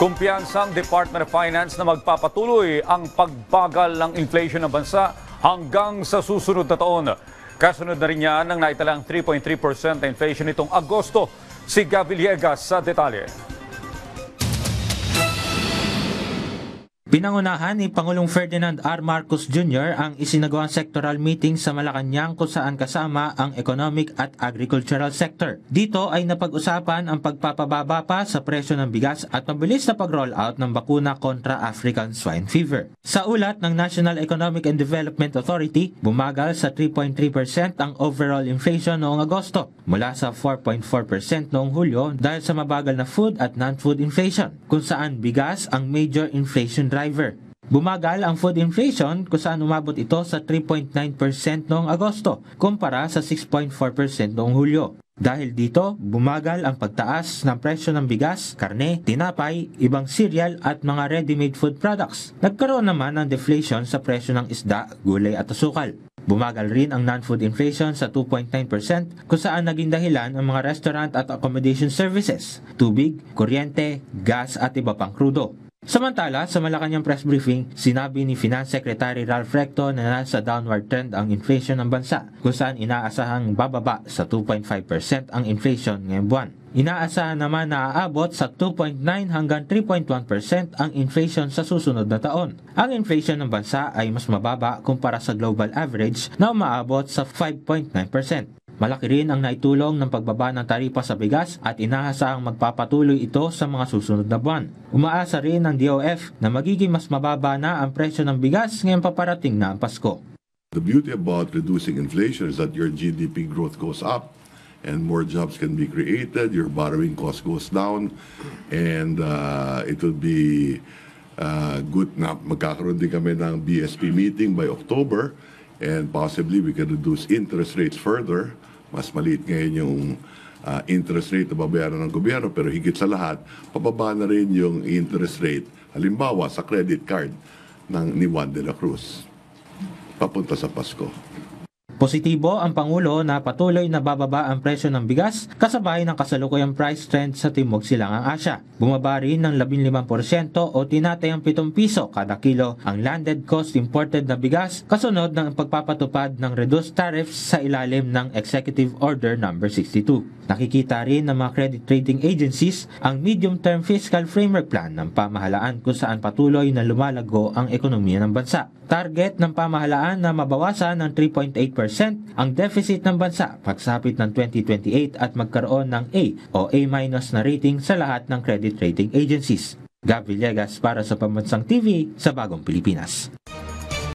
Kumpiyansang Department of Finance na magpapatuloy ang pagbagal ng inflation ng bansa hanggang sa susunod na taon. Kasunod na rin yan ng naitalang 3.3% na inflation nitong Agosto. Si Gabi Villegas sa detalye. Pinangunahan ni Pangulong Ferdinand R. Marcos Jr. ang isinagawang sectoral meeting sa Malacanang kung saan kasama ang economic at agricultural sector. Dito ay napag-usapan ang pagpapababa pa sa presyo ng bigas at mabilis na pag-rollout ng bakuna kontra African Swine Fever. Sa ulat ng National Economic and Development Authority, bumagal sa 3.3% ang overall inflation noong Agosto mula sa 4.4% noong Hulyo dahil sa mabagal na food at non-food inflation, kung saan bigas ang major inflation driver. Bumagal ang food inflation kung saan umabot ito sa 3.9% noong Agosto kumpara sa 6.4% noong Hulyo. Dahil dito, bumagal ang pagtaas ng presyo ng bigas, karne, tinapay, ibang cereal at mga ready-made food products. Nagkaroon naman ng deflation sa presyo ng isda, gulay at asukal. Bumagal rin ang non-food inflation sa 2.9% kung saan naging dahilan ang mga restaurant at accommodation services, tubig, kuryente, gas at iba pang krudo. Samantala, sa Malacanang press briefing, sinabi ni Finance Secretary Ralph Recto na nasa downward trend ang inflation ng bansa, kung saan inaasahang bababa sa 2.5% ang inflation ngayong buwan. Inaasahan naman na aabot sa 2.9 hanggang 3.1% ang inflation sa susunod na taon. Ang inflation ng bansa ay mas mababa kumpara sa global average na umaabot sa 5.9%. Malaki rin ang naitulong ng pagbaba ng taripa sa bigas at inaasahang magpapatuloy ito sa mga susunod na buwan. Umaasa rin ng DOF na magiging mas mababa na ang presyo ng bigas ngayong paparating na ang Pasko. The beauty about reducing inflation is that your GDP growth goes up and more jobs can be created, your borrowing cost goes down, and it will be good na magkakaroon din kami ng BSP meeting by October, and possibly we can reduce interest rates further. Mas maliit ngayon yung interest rate na babayaran ng gobyerno, pero higit sa lahat, pababa na rin yung interest rate, halimbawa sa credit card ni Juan de la Cruz, papunta sa Pasko. Positibo ang Pangulo na patuloy na bababa ang presyo ng bigas kasabay ng kasalukuyang price trend sa Timog Silangang Asya. Bumaba rin ng 15% o tinatayang 7 piso kada kilo ang landed cost imported na bigas kasunod ng pagpapatupad ng reduced tariffs sa ilalim ng Executive Order No. 62. Nakikita rin ng mga credit rating agencies ang medium-term fiscal framework plan ng pamahalaan kung saan patuloy na lumalago ang ekonomiya ng bansa. Target ng pamahalaan na mabawasan ng 3.8% ang deficit ng bansa pagsapit ng 2028 at magkaroon ng A o A- na rating sa lahat ng credit rating agencies. Gabi Villegas para sa Pambansang TV sa Bagong Pilipinas.